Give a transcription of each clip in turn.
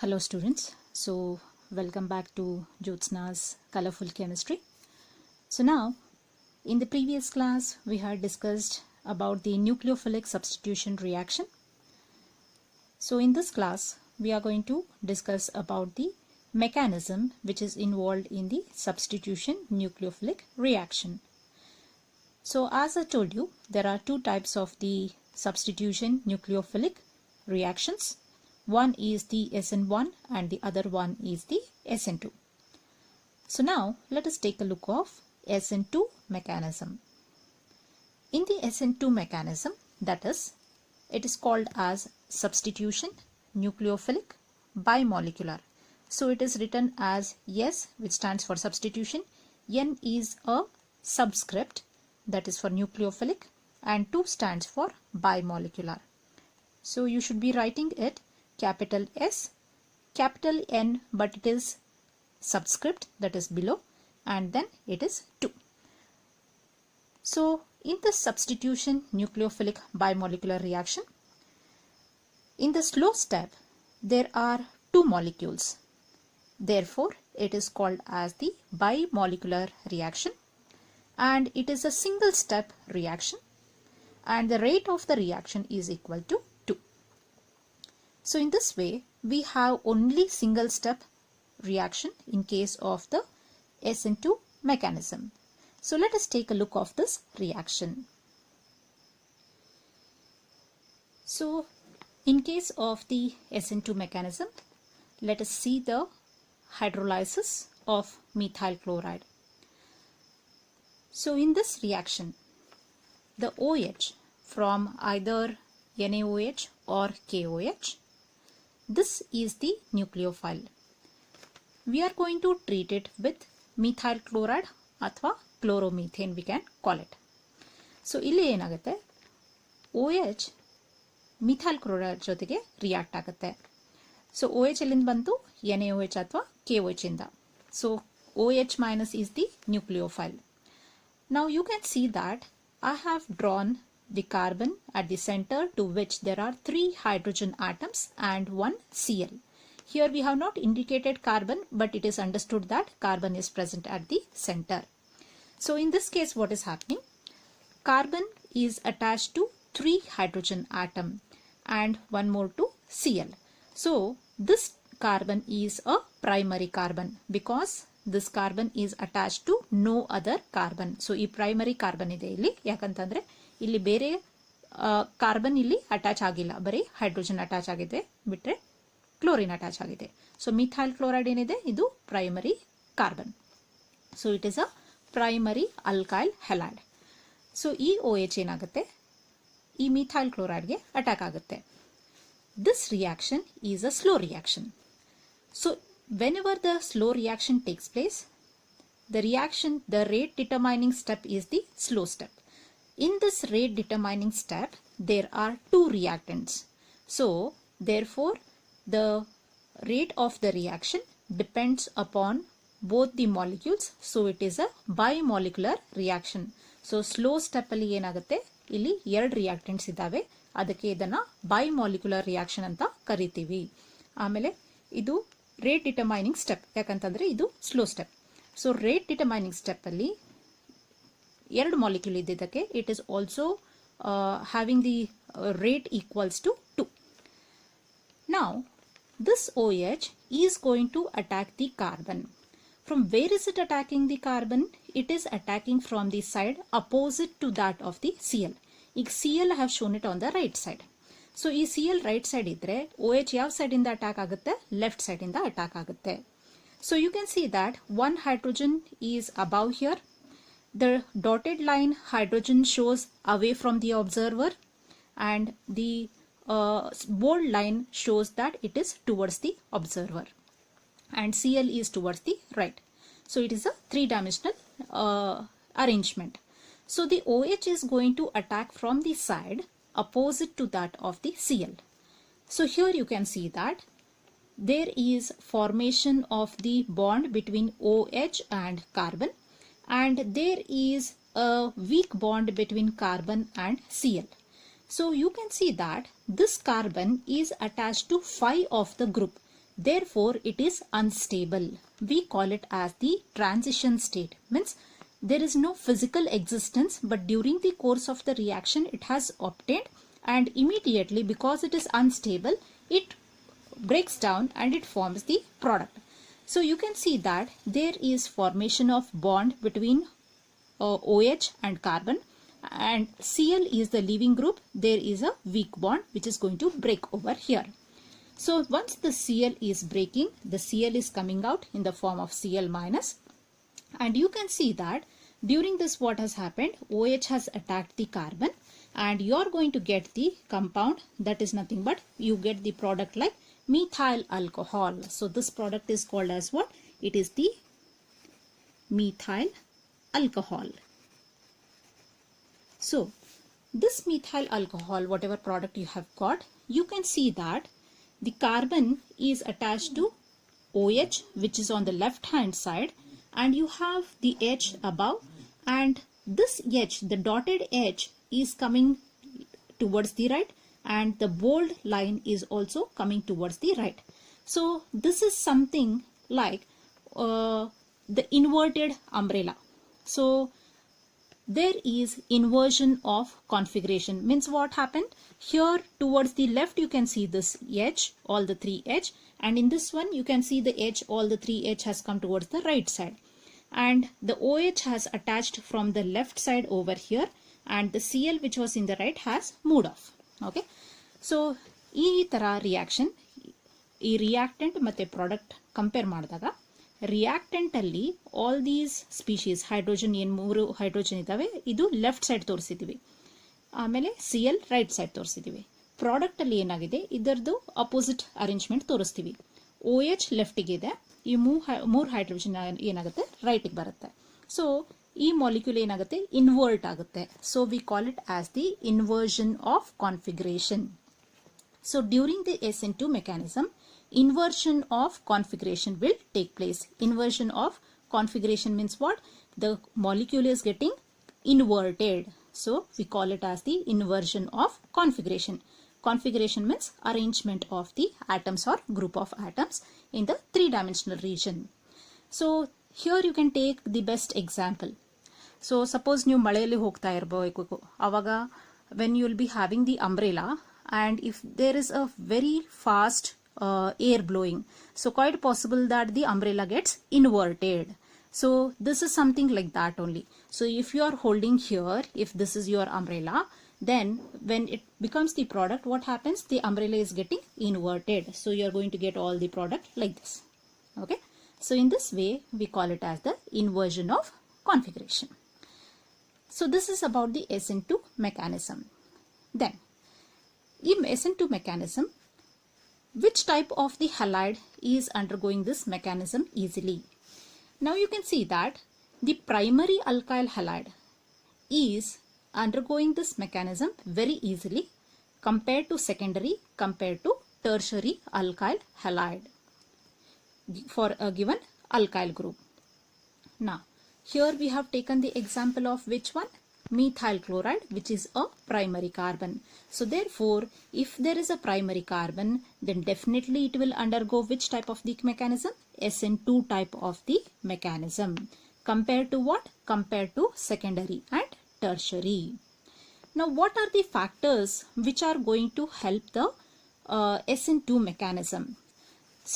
Hello students, so welcome back to Jyotsna's Colorful Chemistry. So now in the previous class we had discussed about the nucleophilic substitution reaction. So in this class we are going to discuss about the mechanism which is involved in the substitution nucleophilic reaction. So as I told you, there are two types of the substitution nucleophilic reactions. One is the SN1 and the other one is the SN2. So now let us take a look of SN2 mechanism. In the SN2 mechanism, that is, it is called as substitution nucleophilic bimolecular. So it is written as S, which stands for substitution. N is a subscript, that is for nucleophilic, and 2 stands for bimolecular. So you should be writing it capital S, capital N, but it is subscript, that is below, and then it is 2. So in the substitution nucleophilic bimolecular reaction, in the slow step there are 2 molecules. Therefore it is called as the bimolecular reaction, and it is a single step reaction, and the rate of the reaction is equal to 2. So in this way we have only single step reaction in case of the SN2 mechanism. So let us take a look of this reaction. So in case of the SN2 mechanism, let us see the hydrolysis of methyl chloride. So in this reaction, the OH from either NaOH or KOH, this is the nucleophile. We are going to treat it with methyl chloride ಅಥವಾ chloromethane we can call it. So ಇಲ್ಲಿ ಏನಾಗುತ್ತೆ, OH methyl chloride ಜೊತೆಗೆ react ಆಗುತ್ತೆ. So OH ಎಲ್ಲಿಂದ ಬಂತು, NaOH ಅಥವಾ KOH ಇಂದ. So OH minus is the nucleophile. Now you can see that I have drawn the carbon at the center, to which there are 3 hydrogen atoms and 1 Cl. Here we have not indicated carbon, but it is understood that carbon is present at the center. So in this case what is happening, carbon is attached to 3 hydrogen atom and 1 more to Cl. So this carbon is a primary carbon because this carbon is attached to no other carbon. So ಈ primary carbon ಇದೆ ಇಲ್ಲಿ, ಯಾಕಂತಂದ್ರೆ ಇಲ್ಲಿ ಬೇರೆ carbon ಇಲ್ಲಿ attach ಆಗಿಲ್ಲ, ಬರೀ hydrogen attach ಆಗಿದೆ, ಬಿಟ್ರೆ ಕ್ಲೋರಿನ್ ಅಟ್ಯಾಚ್ ಆಗಿದೆ. ಸೊ ಮಿಥೈಲ್ ಕ್ಲೋರೈಡ್ ಏನಿದೆ, ಇದು primary carbon. So it is a primary alkyl halide. So ಈ OH ಏನಾಗುತ್ತೆ, ಈ ಮಿಥೈಲ್ ಕ್ಲೋರೈಡ್ಗೆ ಅಟ್ಯಾಕ್ ಆಗುತ್ತೆ. This reaction is a slow reaction. So whenever the slow reaction takes place, the rate determining step is the slow step. In this rate determining step, there are 2 reactants. So therefore the rate of the reaction depends upon both the molecules. So it is a bimolecular reaction. So slow step ಅಲ್ಲಿ ಏನಾಗುತ್ತೆ, ಇಲ್ಲಿ 2 reactants ಇದ್ದಾವೆ, ಅದಕ್ಕೆ ಇದನ್ನ bimolecular reaction ಅಂತ ಕರಿತೀವಿ. ಆಮೇಲೆ ಇದು ರೇಟ್ ಡಿಟರ್ಮೈನಿಂಗ್ ಸ್ಟೆಪ್, ಯಾಕಂತಂದ್ರೆ ಇದು slow step. So rate determining step ಅಲ್ಲಿ 2 ಮಾಲಿಕ್ಯೂಲ್ ಇದ್ದಿದ್ದಕ್ಕೆ it is also having the rate equals to 2. Now this OH is going to attack the carbon. From where is it attacking the carbon? It is attacking from the side opposite to that of the Cl. ಈಗ Cl I have shown it on the right side. So ಈ Cl right side ಇದ್ರೆ OH ಯಾವ side ಇಂದ attack ಆಗುತ್ತೆ, left side ಇಂದ attack ಆಗುತ್ತೆ. So you can see that 1 hydrogen is above here. The dotted line hydrogen shows away from the observer, and the bold line shows that it is towards the observer, and Cl is towards the right. So it is a 3-dimensional arrangement. So the OH is going to attack from the side opposite to that of the Cl. So here you can see that there is formation of the bond between OH and carbon, and there is a weak bond between carbon and Cl. So you can see that this carbon is attached to 5 of the group. Therefore, it is unstable. We call it as the transition state. Means there is no physical existence, but during the course of the reaction it has obtained, and immediately, because it is unstable, it breaks down and it forms the product. So you can see that there is formation of bond between OH and carbon, and Cl is the leaving group. There is a weak bond which is going to break over here. So once the Cl is breaking, the Cl is coming out in the form of Cl minus, and you can see that during this what has happened, OH has attacked the carbon, and you are going to get the compound that is nothing but you get the product like methyl alcohol. So this product is called as what? It is the methyl alcohol. So this methyl alcohol, whatever product you have got, you can see that the carbon is attached to OH, which is on the left hand side, and you have the H above, and this H, the dotted H, is coming towards the right, and the bold line is also coming towards the right. So this is something like the inverted umbrella. So there is inversion of configuration. Means what happened? Here towards the left you can see this H, all the 3 H, and in this one you can see the H, all the 3 H has come towards the right side, and the OH has attached from the left side over here, and the Cl which was in the right has moved off. Okay, so ಈ ತರ reaction, ಈ reactant ಮತ್ತೆ product compare ಮಾಡಿದಾಗ reactant ಅಲ್ಲಿ all these species hydrogen, ಏನು 3 hydrogen ಇದಾವೆ, ಇದು left side ತೋರಿಸಿದೀವಿ, ಆಮೇಲೆ Cl ರೈಟ್ ಸೈಡ್ ತೋರಿಸಿದೀವಿ. ಪ್ರಾಡಕ್ಟ್ ಅಲ್ಲಿ ಏನಾಗಿದೆ, ಇದರದು ಅಪೋಸಿಟ್ ಅರೇಂಜ್ಮೆಂಟ್ ತೋರಿಸ್ತೀವಿ. OH ಲೆಫ್ಟಿಗೆ ಇದೆ, ಈ 3 ಹೈಡ್ರೋಜನ್ ಏನಾಗುತ್ತೆ ರೈಟಿಗೆ ಬರುತ್ತೆ. ಸೊ ಈ ಮಾಲಿಕ್ಯೂಲ್ ಏನಾಗುತ್ತೆ, ಇನ್ವರ್ಟ್ ಆಗುತ್ತೆ. So we call it as the inversion of configuration. So during the SN2 mechanism, inversion of configuration will take place. Inversion of configuration means what? The molecule is getting inverted. So we call it as the inversion of configuration. Configuration means arrangement of the atoms or group of atoms in the 3-dimensional region. So here you can take the best example. So suppose ನೀವು ಮಳೆಯಲ್ಲಿ ಹೋಗ್ತಾ ಇರಬೇಕು, ಆವಾಗ when you will be having the umbrella, and if there is a very fast air blowing, so quite possible that the umbrella gets inverted. So this is something like that only. So if you are holding here, if this is your umbrella, then when it becomes the product, what happens? The umbrella is getting inverted. So you are going to get all the product like this. Okay, so in this way we call it as the inversion of configuration. So this is about the SN2 mechanism. Then in SN2 mechanism, which type of the halide is undergoing this mechanism easily? Now you can see that the primary alkyl halide is undergoing this mechanism very easily compared to secondary, compared to tertiary alkyl halide for a given alkyl group. Now here we have taken the example of which one? Methyl chloride, which is a primary carbon. So therefore, if there is a primary carbon, then definitely it will undergo which type of the mechanism? SN2 type of the mechanism. Compared to what? Compared to secondary and tertiary. Now what are the factors which are going to help the SN2 mechanism?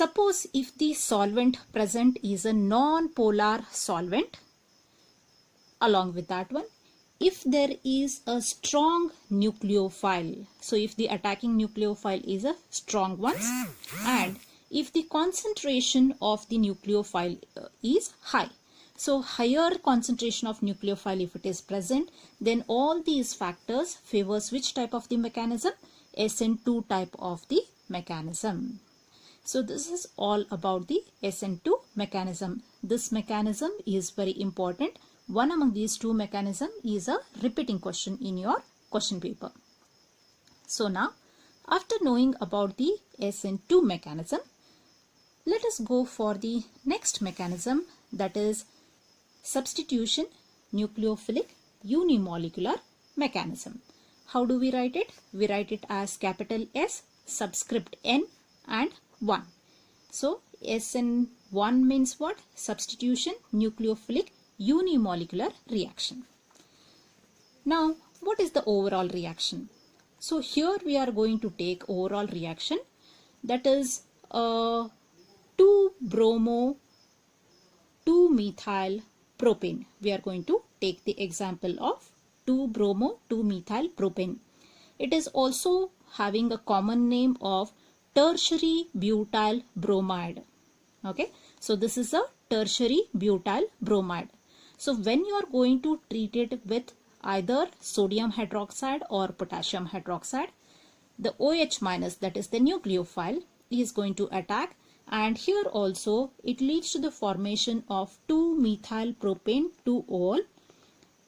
Suppose if the solvent present is a non-polar solvent, along with that one, if there is a strong nucleophile, so if the attacking nucleophile is a strong one, and if the concentration of the nucleophile is high, so higher concentration of nucleophile if it is present, then all these factors favors which type of the mechanism? SN2 type of the mechanism. So this is all about the SN2 mechanism. This mechanism is very important. One among these two mechanisms is a repeating question in your question paper. So now, after knowing about the SN2 mechanism, let us go for the next mechanism, that is substitution nucleophilic unimolecular mechanism. How do we write it? We write it as capital S, subscript N and 1. So SN1 means what? Substitution nucleophilic unimolecular reaction. Now, what is the overall reaction? So here we are going to take overall reaction, that is 2-bromo 2-methyl propane. We are going to take the example of 2-bromo 2-methyl propane. It is also having a common name of tertiary butyl bromide. Okay, so this is a tertiary butyl bromide. So when you are going to treat it with either sodium hydroxide or potassium hydroxide, the OH minus, that is the nucleophile, is going to attack, and here also it leads to the formation of 2-methyl propane 2-ol,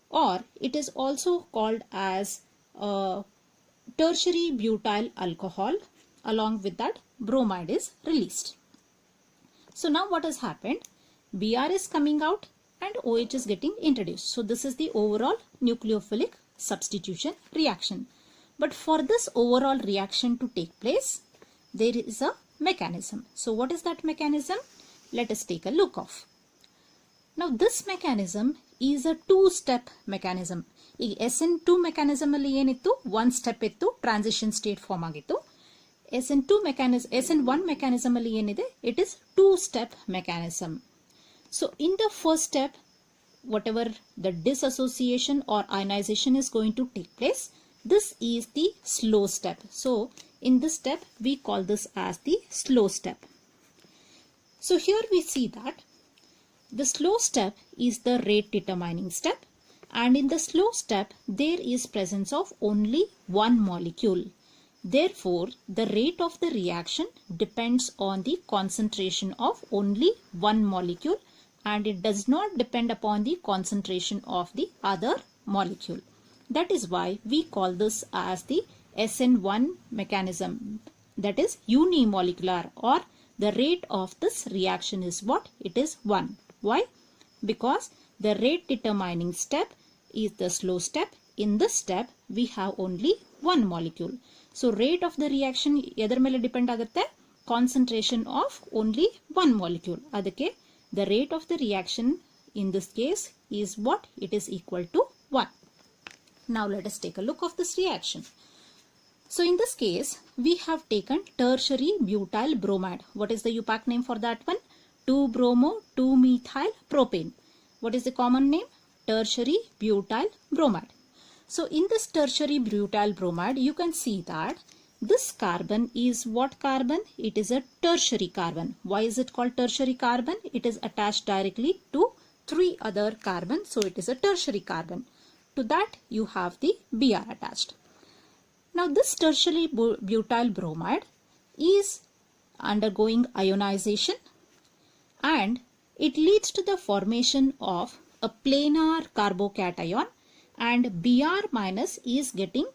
or it is also called as tertiary butyl alcohol. Along with that, bromide is released. So now what has happened? Br is coming out and OH is getting introduced. So this is the overall nucleophilic substitution reaction. But for this overall reaction to take place, there is a mechanism. So what is that mechanism? Let us take a look of. Now this mechanism is a two-step mechanism. ಈ SN2 mechanism ಅಲ್ಲಿ ಏನಿತ್ತು, one step ಇತ್ತು, transition state form ಆಗಿತ್ತು. SN1 mechanism ಅಲ್ಲಿ ಏನಿದೆ, it is two-step mechanism. So in the first step, whatever the dissociation or ionization is going to take place, this is the slow step. So in this step, we call this as the slow step. So here we see that the slow step is the rate determining step, and in the slow step, there is presence of only one molecule. Therefore, the rate of the reaction depends on the concentration of only one molecule, and it does not depend upon the concentration of the other molecule. That is why we call this as the SN1 mechanism, that is unimolecular, or the rate of this reaction is what? It is 1. Why? Because the rate determining step is the slow step. In this step, we have only one molecule. So rate of the reaction edar mele depend agutte? Concentration of only one molecule. Adake the rate of the reaction in this case is what? It is equal to 1. Now let us take a look of this reaction. So in this case, we have taken tertiary butyl bromide. What is the UPAC name for that one? 2-bromo 2-methyl propane. What is the common name? Tertiary butyl bromide. So in this tertiary butyl bromide, you can see that this carbon is what carbon? It is a tertiary carbon. Why is it called tertiary carbon? It is attached directly to 3 other carbons. So it is a tertiary carbon. To that you have the Br attached. Now this tertiary butyl bromide is undergoing ionization, and it leads to the formation of a planar carbocation, and Br minus is getting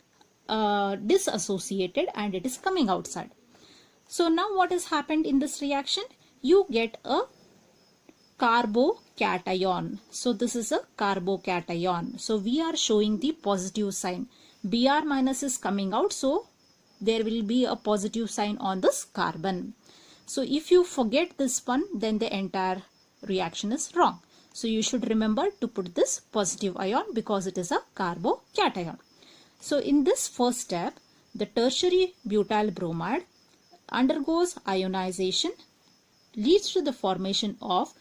disassociated and it is coming outside. So now what has happened in this reaction? You get a carbocation. So this is a carbocation. So we are showing the positive sign. Br minus is coming out, so there will be a positive sign on this carbon. So if you forget this one, then the entire reaction is wrong. So you should remember to put this positive ion because it is a carbocation. So in this first step, the tertiary butyl bromide undergoes ionization, leads to the formation of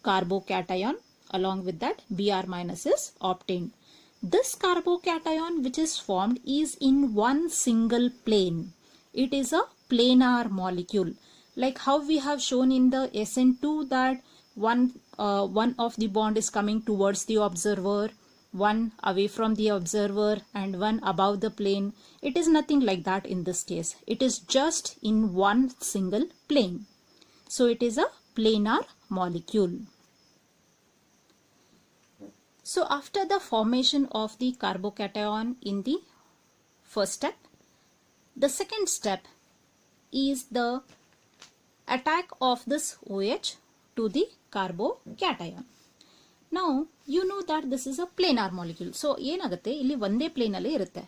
carbocation. Along with that, Br minus is obtained. This carbocation which is formed is in one single plane. It is a planar molecule. Like how we have shown in the SN2 that one of the bond is coming towards the observer, one away from the observer, and one above the plane. It is nothing like that in this case. It is just in one single plane. So it is a planar molecule. So after the formation of the carbocation in the first step, the second step is the attack of this OH to the carbocation. Now you know that this is a planar molecule. So ಏನಾಗುತ್ತೆ, ಇಲ್ಲಿ ಒಂದೇ plane ಅಲ್ಲಿ ಇರುತ್ತೆ.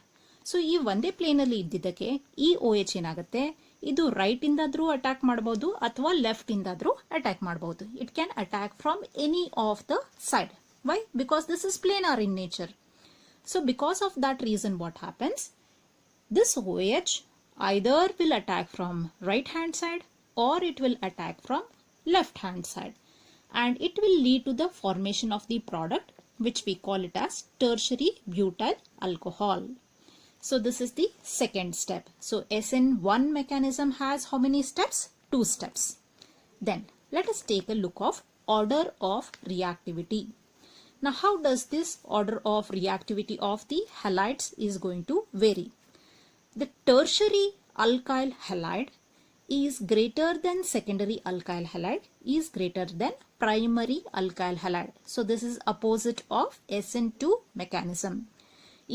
So ಈ ಒಂದೇ plane ಅಲ್ಲಿ ಇದ್ದಿದ್ದಕ್ಕೆ ಈ OH ಏನಾಗುತ್ತೆ, ಇದು ರೈಟ್ ಇಂದಾದ್ರೂ ಅಟ್ಯಾಕ್ ಮಾಡಬಹುದು ಅಥವಾ ಲೆಫ್ಟ್ ಇಂದಾದ್ರೂ ಅಟ್ಯಾಕ್ ಮಾಡಬಹುದು. It can attack from any of the side. Why? Because this is planar in nature. So because of that reason, what happens? This OH either will attack from right hand side or it will attack from left hand side, and it will lead to the formation of the product which we call it as tertiary butyl alcohol. So this is the second step. So SN1 mechanism has how many steps? 2 steps. Then let us take a look of order of reactivity. Now how does this order of reactivity of the halides is going to vary? The tertiary alkyl halide is greater than secondary alkyl halide is greater than primary alkyl halide. So this is opposite of SN2 mechanism.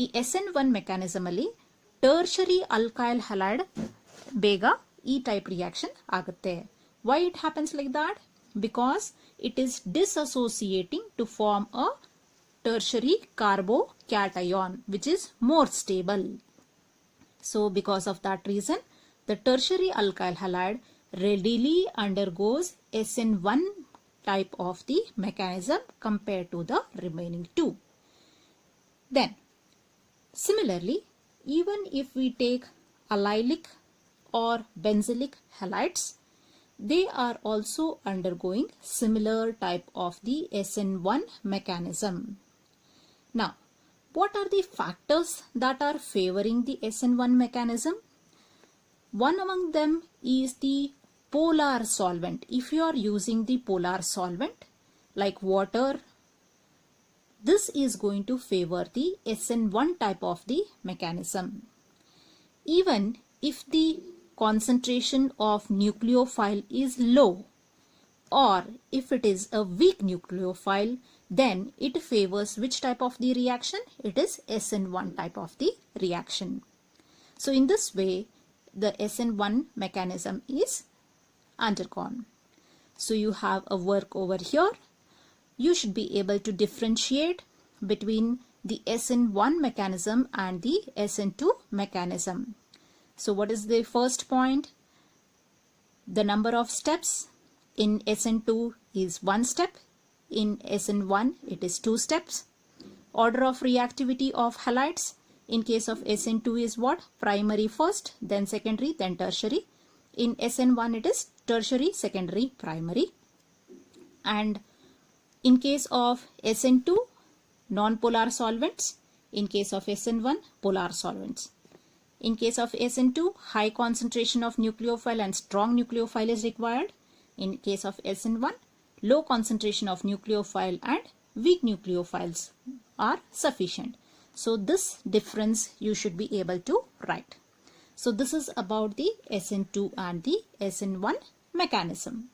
ಈ SN1 mechanism ಅಲ್ಲಿ tertiary alkyl halide ಬೇಗ ಈ type reaction ಆಗುತ್ತೆ. Why it happens like that? Because it is dissociating to form a tertiary carbocation which is more stable. So because of that reason, the tertiary alkyl halide readily undergoes SN1 type of the mechanism compared to the remaining two. Then similarly, even if we take allylic or benzylic halides, they are also undergoing similar type of the SN1 mechanism. Now, what are the factors that are favoring the SN1 mechanism? One among them is the polar solvent. If you are using the polar solvent like water, this is going to favor the SN1 type of the mechanism. Even if the concentration of nucleophile is low, or if it is a weak nucleophile, then it favors which type of the reaction? It is SN1 type of the reaction. So in this way, the SN1 mechanism is undergone. So you have a work over here. You should be able to differentiate between the SN1 mechanism and the SN2 mechanism. So what is the first point? The number of steps in SN2 is 1 step. In SN1 it is 2 steps. Order of reactivity of halides in case of SN2 is what? Primary first, then secondary, then tertiary. In SN1 it is tertiary, secondary, primary. And in case of SN2, non-polar solvents. In case of SN1, polar solvents. In case of SN2, high concentration of nucleophile and strong nucleophile is required. In case of SN1, low concentration of nucleophile and weak nucleophiles are sufficient. So this difference you should be able to write. So this is about the SN2 and the SN1 mechanism.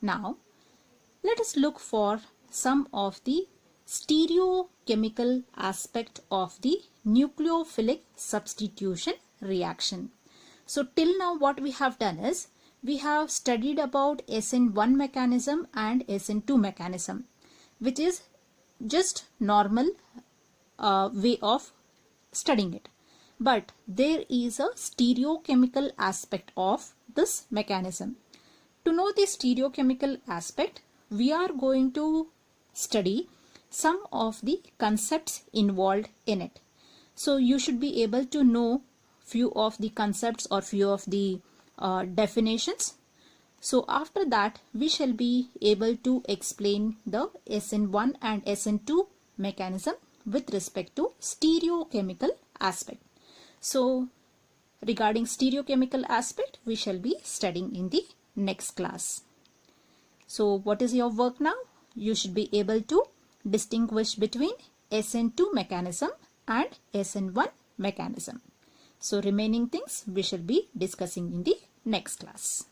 Now let us look for some of the stereochemical aspect of the nucleophilic substitution reaction. So till now what we have done is we have studied about SN1 mechanism and SN2 mechanism, which is just normal way of studying it. But there is a stereochemical aspect of this mechanism. To know the stereochemical aspect, we are going to study some of the concepts involved in it. So you should be able to know few of the concepts or few of the definitions. So after that we shall be able to explain the SN1 and SN2 mechanism with respect to stereochemical aspect. So regarding stereochemical aspect we shall be studying in the next class. So what is your work now? You should be able to distinguish between SN2 mechanism and SN1 mechanism. So remaining things we shall be discussing in the next class.